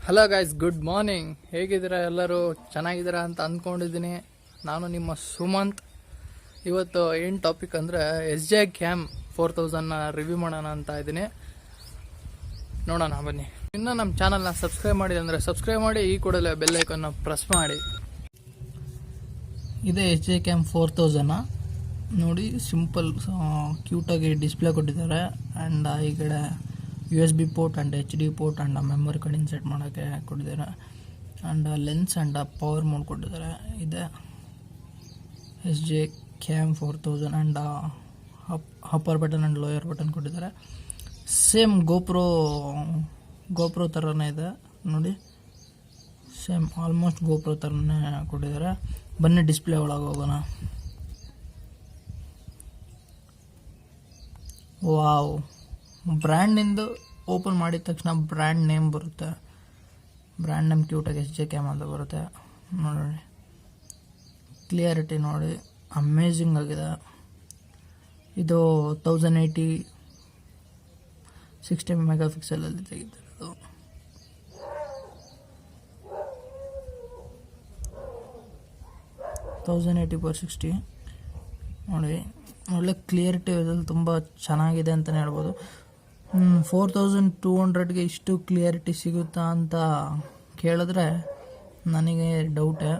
Hello guys, good morning. ಹೇಗಿದ್ದೀರಾ? ಎಲ್ಲರೂ ಚೆನ್ನಾಗಿದ್ದೀರಾ ಅಂತ ಅಂದ್ಕೊಂಡಿದ್ದೀನಿ. ನಾನು ನಿಮ್ಮ ಸುಮಂತ್. ಇವತ್ತು ಏನು ಟಾಪಿಕ್ ಅಂದರೆ sjcam 4000ನ ರಿವ್ಯೂ ಮಾಡೋಣ ಅಂತ ಇದ್ದೀನಿ. ನೋಡೋಣ ಬನ್ನಿ. ಇನ್ನೂ ನಮ್ಮ ಚಾನಲ್ನ ಸಬ್ಸ್ಕ್ರೈಬ್ ಮಾಡಿದೆ ಅಂದರೆ ಸಬ್ಸ್ಕ್ರೈಬ್ ಮಾಡಿ, ಈ ಕೂಡಲೇ ಬೆಲ್ ಐಕನ್ನ ಪ್ರೆಸ್ ಮಾಡಿ. ಇದೇ sjcam 4000 ನೋಡಿ, ಸಿಂಪಲ್ ಕ್ಯೂಟಾಗಿ ಡಿಸ್ಪ್ಲೇ ಕೊಟ್ಟಿದ್ದಾರೆ. ಆ್ಯಂಡ್ ಈ ಕಡೆ USB port and HD port and memory card insert ಮಾಡೋಕ್ಕೆ ಕೊಟ್ಟಿದ್ದಾರೆ. And lens and power mode ಕೊಟ್ಟಿದ್ದಾರೆ. ಇದೆ sjcam 4000 and upper button and lower button ಕೊಟ್ಟಿದ್ದಾರೆ. ಸೇಮ್ ಗೋಪ್ರೋ ಥರನೇ ಇದೆ ನೋಡಿ, ಸೇಮ್ ಆಲ್ಮೋಸ್ಟ್ ಗೋಪ್ರೋ ಥರನೇ ಕೊಟ್ಟಿದ್ದಾರೆ. ಬನ್ನಿ ಡಿಸ್ಪ್ಲೇ ಒಳಗೆ ಹೋಗೋಣ. ವಾವ್, ಬ್ರ್ಯಾಂಡ್ನಿಂದು ಓಪನ್ ಮಾಡಿದ ತಕ್ಷಣ ಬ್ರ್ಯಾಂಡ್ ನೇಮ್ ಬರುತ್ತೆ. ಬ್ರ್ಯಾಂಡ್ ನೇಮ್ ಕ್ಯೂಟಾಗಿ sjcam ಅಂತ ಬರುತ್ತೆ ನೋಡಿ. ಕ್ಲಿಯರಿಟಿ ನೋಡಿ, ಅಮೇಝಿಂಗ್ ಆಗಿದೆ. ಇದು 1080 60 ಮೆಗಾ ಪಿಕ್ಸಲಲ್ಲಿ ತೆಗಿತಿರೋದು. $1080x60 ನೋಡಿ, ಒಳ್ಳೆ ಕ್ಲಿಯರಿಟಿ ಇದ್ರಲ್ಲಿ ತುಂಬ ಚೆನ್ನಾಗಿದೆ ಅಂತಲೇ ಹೇಳ್ಬೋದು. 4200ಗೆ ಇಷ್ಟು ಕ್ಲಿಯರಿಟಿ ಸಿಗುತ್ತಾ ಅಂತ ಕೇಳಿದ್ರೆ ನನಗೆ ಡೌಟೇ.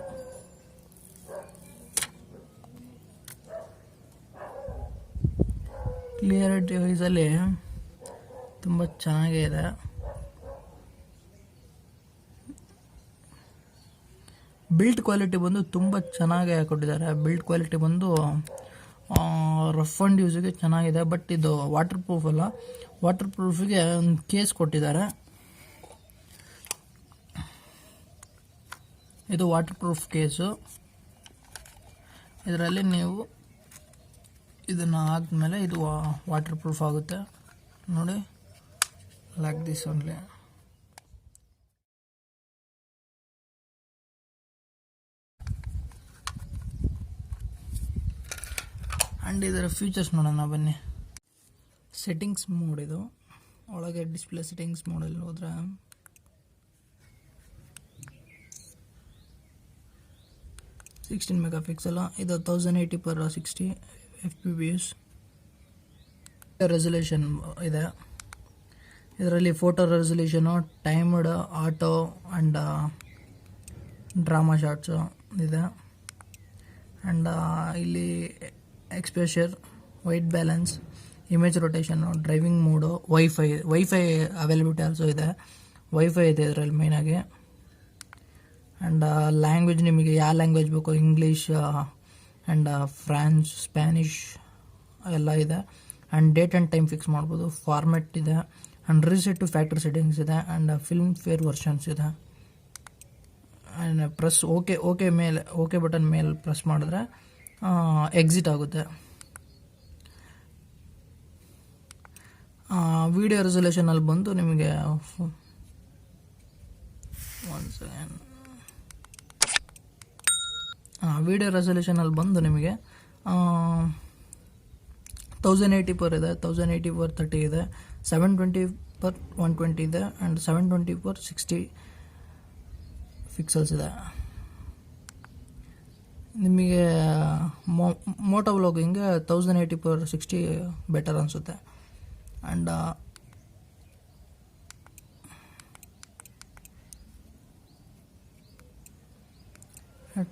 ಕ್ಲಿಯರಿಟಿ ವೈಸಲ್ಲಿ ತುಂಬ ಚೆನ್ನಾಗೇ ಇದೆ. ಬಿಲ್ಡ್ ಕ್ವಾಲಿಟಿ ಬಂದು ತುಂಬ ಚೆನ್ನಾಗಿ ಕೊಟ್ಟಿದ್ದಾರೆ. ಬಿಲ್ಡ್ ಕ್ವಾಲಿಟಿ ಬಂದು ರಫ್ ಆ್ಯಂಡ್ ಯೂಸಿಗೆ ಚೆನ್ನಾಗಿದೆ. ಬಟ್ ಇದು ವಾಟರ್ ಪ್ರೂಫ್ ಅಲ್ಲ. ವಾಟರ್ ಪ್ರೂಫಿಗೆ ಒಂದು ಕೇಸ್ ಕೊಟ್ಟಿದ್ದಾರೆ. ಇದು ವಾಟರ್ ಪ್ರೂಫ್ ಕೇಸು. ಇದರಲ್ಲಿ ನೀವು ಇದನ್ನು ಹಾಕಿದ್ಮೇಲೆ ಇದು ವಾಟರ್ ಪ್ರೂಫ್ ಆಗುತ್ತೆ ನೋಡಿ, ಲೈಕ್ ದಿಸ್ ಓನ್ಲಿ. ಆ್ಯಂಡ್ ಇದರ ಫೀಚರ್ಸ್ ನೋಡೋಣ ಬನ್ನಿ. ಸೆಟ್ಟಿಂಗ್ಸ್ ಮೋಡ್, ಇದು ಒಳಗೆ ಡಿಸ್ಪ್ಲೇ ಸೆಟ್ಟಿಂಗ್ಸ್ ಮೋಡಲ್ಲಿ ಹೋದರೆ ಸಿಕ್ಸ್ಟೀನ್ ಮೆಗಾ ಪಿಕ್ಸೆಲ್. ಇದು 1080x60 fps. ರೆಸಲ್ಯೂಷನ್ ಇದೆ. ಇದರಲ್ಲಿ photo resolution, timed, auto and drama shorts ಇದೆ. ಆ್ಯಂಡ್ ಇಲ್ಲಿ exposure, white balance, image rotation, driving mode, wifi availability also ಇದೆ. ವೈಫೈ ಇದೆ ಇದರಲ್ಲಿ ಮೇಯ್ನಾಗಿ. ಆ್ಯಂಡ್ ಲ್ಯಾಂಗ್ವೇಜ್ ನಿಮಗೆ ಯಾವ ಲ್ಯಾಂಗ್ವೇಜ್ ಬೇಕೋ, ಇಂಗ್ಲೀಷ್ ಆ್ಯಂಡ್ ಫ್ರಾನ್ಸ್, ಸ್ಪ್ಯಾನಿಷ್ ಎಲ್ಲ ಇದೆ. And date and time fix ಮಾಡ್ಬೋದು. ಫಾರ್ಮೆಟ್ ಇದೆ. And reset to factory settings ಇದೆ. ಆ್ಯಂಡ್ ಫಿಲ್ಮ್ ಫೇರ್ ವರ್ಷನ್ಸ್ ಇದೆ. ಆ್ಯಂಡ್ ಪ್ರೆಸ್ ಓಕೆ ಬಟನ್ ಮೇಲೆ ಪ್ರೆಸ್ ಮಾಡಿದ್ರೆ ಎಕ್ಸಿಟ್ ಆಗುತ್ತೆ. ವಿಡಿಯೋ ರೆಸಲ್ಯೂಷನಲ್ಲಿ ಬಂದು ನಿಮಗೆ ವಿಡಿಯೋ ರೆಸಲ್ಯೂಷನಲ್ಲಿ ಬಂದು ನಿಮಗೆ 1080 ಇದೆ, 1080x30 ಇದೆ, 720x120 ಇದೆ, ಆ್ಯಂಡ್ 720x60 ಪಿಕ್ಸಲ್ಸ್ ಇದೆ. ನಿಮಗೆ ಮೋಟೋವ್ಲಾಗಿಂಗ್ಗೆ 1080x60 ಬೆಟರ್ ಅನಿಸುತ್ತೆ. ಆ್ಯಂಡ್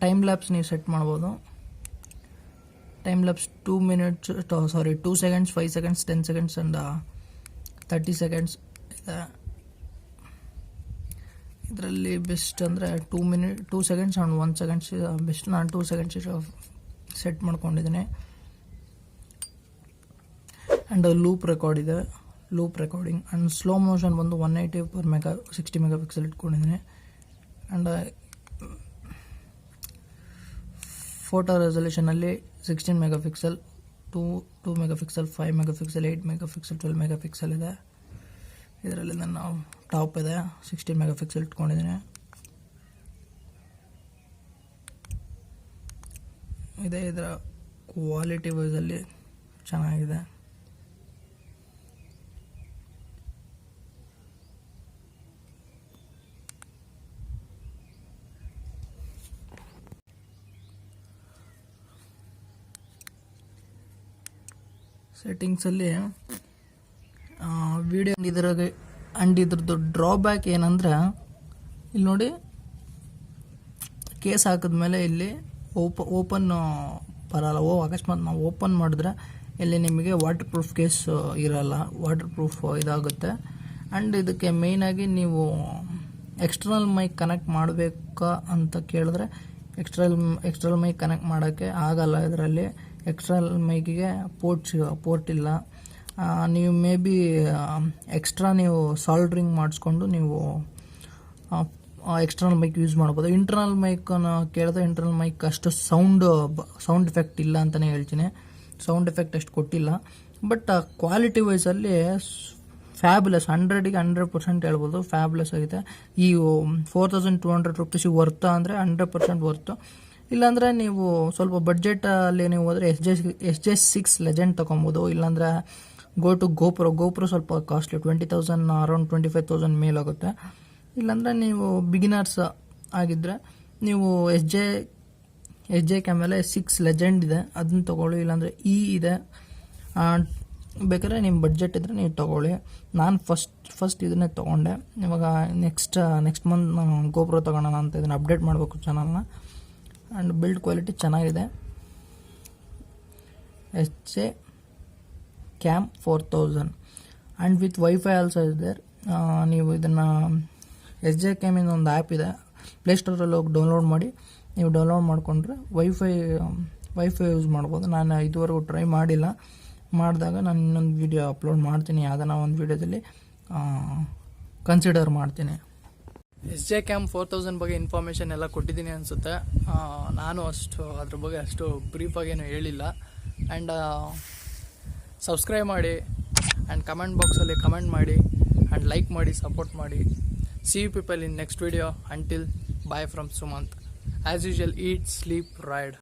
ಟೈಮ್ ಲ್ಯಾಪ್ಸ್ ನೀವು ಸೆಟ್ ಮಾಡ್ಬೋದು. Time lapse 2 seconds, 5 seconds, 10 seconds and 30 seconds ಇದೆ. ಇದರಲ್ಲಿ ಬೆಸ್ಟ್ ಅಂದರೆ 2 ಸೆಕೆಂಡ್ಸ್ ಆ್ಯಂಡ್ 1 ಸೆಕೆಂಡ್ಸ್ ಬೆಸ್ಟ್. ನಾನು 2 ಸೆಕೆಂಡ್ಸ್ ಸೆಟ್ ಮಾಡ್ಕೊಂಡಿದ್ದೀನಿ. And loop recording and slow motion ಬಂದು 180x60 ಮೆಗಾ ಪಿಕ್ಸೆಲ್ ಇಟ್ಕೊಂಡಿದ್ದೀನಿ. ಆ್ಯಂಡ್ ಫೋಟೋ ರೆಸಲ್ಯೂಷನಲ್ಲಿ 16 megapixel, 2 megapixel, 5 megapixel, 8 megapixel, 12 megapixel ಇದೆ. ಇದರಲ್ಲಿ ನಾನು ಟಾಪ್ ಇದೆ 16 ಮೆಗಾ ಪಿಕ್ಸೆಲ್ ಇಟ್ಕೊಂಡಿದ್ದೀನಿ. ಇದರ ಕ್ವಾಲಿಟಿ ವೈಸಲ್ಲಿ ಚೆನ್ನಾಗಿದೆ. ಸೆಟ್ಟಿಂಗ್ಸಲ್ಲಿ ವಿಡಿಯೋ ಇದ್ರದ್ದು ಡ್ರಾಬ್ಯಾಕ್ ಏನಂದ್ರೆ ಇಲ್ಲಿ ನೋಡಿ, ಕೇಸ್ ಹಾಕಿದ್ಮೇಲೆ ಇಲ್ಲಿ ಓಪನ್ ಬರಲ್ಲ. ಅಕಸ್ಮಾತ್ ನಾವು ಓಪನ್ ಮಾಡಿದ್ರೆ ಇಲ್ಲಿ ನಿಮಗೆ ವಾಟರ್ ಪ್ರೂಫ್ ಕೇಸ್ ಇರಲ್ಲ, ವಾಟರ್ ಪ್ರೂಫ್ ಇದಾಗುತ್ತೆ. ಆ್ಯಂಡ್ ಇದಕ್ಕೆ ಮೇಯ್ನಾಗಿ ನೀವು ಎಕ್ಸ್ಟರ್ನಲ್ ಮೈಕ್ ಕನೆಕ್ಟ್ ಮಾಡಬೇಕಾ ಅಂತ ಕೇಳಿದ್ರೆ ಎಕ್ಸ್ಟರ್ನಲ್ ಮೈಕ್ ಕನೆಕ್ಟ್ ಮಾಡೋಕ್ಕೆ ಆಗಲ್ಲ. ಇದರಲ್ಲಿ ಎಕ್ಸ್ಟರ್ನಲ್ ಮೈಕಿಗೆ ಪೋರ್ಟ್ ಇಲ್ಲ. ನೀವು ಮೇ ಬಿ ಎಕ್ಸ್ಟ್ರಾ ನೀವು ಸಾಲ್ಡ್ರಿಂಗ್ ಮಾಡಿಸ್ಕೊಂಡು ನೀವು ಎಕ್ಸ್ಟರ್ನಲ್ ಮೈಕ್ ಯೂಸ್ ಮಾಡ್ಬೋದು. ಇಂಟರ್ನಲ್ ಮೈಕನ್ನು ಕೇಳಿದ್ರೆ ಇಂಟರ್ನಲ್ ಮೈಕ್ ಅಷ್ಟು ಸೌಂಡ್ ಎಫೆಕ್ಟ್ ಇಲ್ಲ ಅಂತಲೇ ಹೇಳ್ತೀನಿ. ಸೌಂಡ್ ಎಫೆಕ್ಟ್ ಅಷ್ಟು ಕೊಟ್ಟಿಲ್ಲ. ಬಟ್ ಕ್ವಾಲಿಟಿ ವೈಸಲ್ಲಿ ಫ್ಯಾಬ್ಲೆಸ್, 100ಗೆ 100% ಹೇಳ್ಬೋದು, ಫ್ಯಾಬ್ಲೆಸ್ ಆಗಿದೆ. ಈ 4200 ರೂಪೀಸಿಗೆ ವರ್ತ್ ಅಂದರೆ 100% ವರ್ತು. ಇಲ್ಲಾಂದರೆ ನೀವು ಸ್ವಲ್ಪ ಬಡ್ಜೆಟಲ್ಲಿ ನೀವು ಹೋದರೆ SJ6 ಲೆಜೆಂಡ್ ತೊಗೊಬೋದು. ಇಲ್ಲಾಂದರೆ ಗೋಪ್ರೋ ಸ್ವಲ್ಪ ಕಾಸ್ಟ್ಲಿ, 20,000 ಅರೌಂಡ್ 25,000 ಮೇಲಾಗುತ್ತೆ. ಇಲ್ಲಾಂದರೆ ನೀವು ಬಿಗಿನರ್ಸ್ ಆಗಿದ್ದರೆ ನೀವು sjcam ಮೇಲೆ 6 ಲೆಜೆಂಡ್ ಇದೆ, ಅದನ್ನ ತೊಗೊಳ್ಳಿ. ಇಲ್ಲಾಂದರೆ ಇದೆ, ಬೇಕಾದ್ರೆ ನಿಮ್ಮ ಬಡ್ಜೆಟ್ ಇದ್ದರೆ ನೀವು ತೊಗೊಳ್ಳಿ. ನಾನು ಫಸ್ಟ್ ಇದನ್ನೇ ತೊಗೊಂಡೆ. ಇವಾಗ ನೆಕ್ಸ್ಟ್ ಮಂತ್ ನಾನು ಗೋಪ್ರೋ ತೊಗೊಳೋಣ ಅಂತ ಇದನ್ನು ಅಪ್ಡೇಟ್ ಮಾಡಬೇಕು ಚಾನಲ್ನ. ಆ್ಯಂಡ್ ಬಿಲ್ಡ್ ಕ್ವಾಲಿಟಿ ಚೆನ್ನಾಗಿದೆ. sjcam 4000 and with wifi also ಇದೆ. ನೀವು ಇದನ್ನು sjcam ಇಂದ ಒಂದು ಆ್ಯಪ್ ಇದೆ, ಪ್ಲೇಸ್ಟೋರಲ್ಲಿ ಹೋಗಿ ಡೌನ್ಲೋಡ್ ಮಾಡಿ. ನೀವು ಡೌನ್ಲೋಡ್ ಮಾಡಿಕೊಂಡ್ರೆ ವೈಫೈ ಯೂಸ್ ಮಾಡ್ಬೋದು. ನಾನು ಇದುವರೆಗೂ ಟ್ರೈ ಮಾಡಿಲ್ಲ. ಮಾಡಿದಾಗ ನಾನು ಇನ್ನೊಂದು ವೀಡಿಯೋ ಅಪ್ಲೋಡ್ ಮಾಡ್ತೀನಿ, ಯಾವುದನ್ನ ಒಂದು ವೀಡಿಯೋದಲ್ಲಿ ಕನ್ಸಿಡರ್ ಮಾಡ್ತೀನಿ. sjcam 4000 ಬಗ್ಗೆ ಇನ್ಫಾರ್ಮೇಷನ್ ಎಲ್ಲ ಕೊಟ್ಟಿದ್ದೀನಿ ಅನಿಸುತ್ತೆ. ನಾನು ಅದ್ರ ಬಗ್ಗೆ ಅಷ್ಟು ಬ್ರೀಫಾಗೇನು ಹೇಳಿಲ್ಲ. ಆ್ಯಂಡ್ ಸಬ್ಸ್ಕ್ರೈಬ್ ಮಾಡಿ, ಆ್ಯಂಡ್ ಕಮೆಂಟ್ ಬಾಕ್ಸಲ್ಲಿ ಕಮೆಂಟ್ ಮಾಡಿ, ಆ್ಯಂಡ್ ಲೈಕ್ ಮಾಡಿ, ಸಪೋರ್ಟ್ ಮಾಡಿ. See you people in next video. Until bye from Sumanth. As usual, eat, sleep, ride.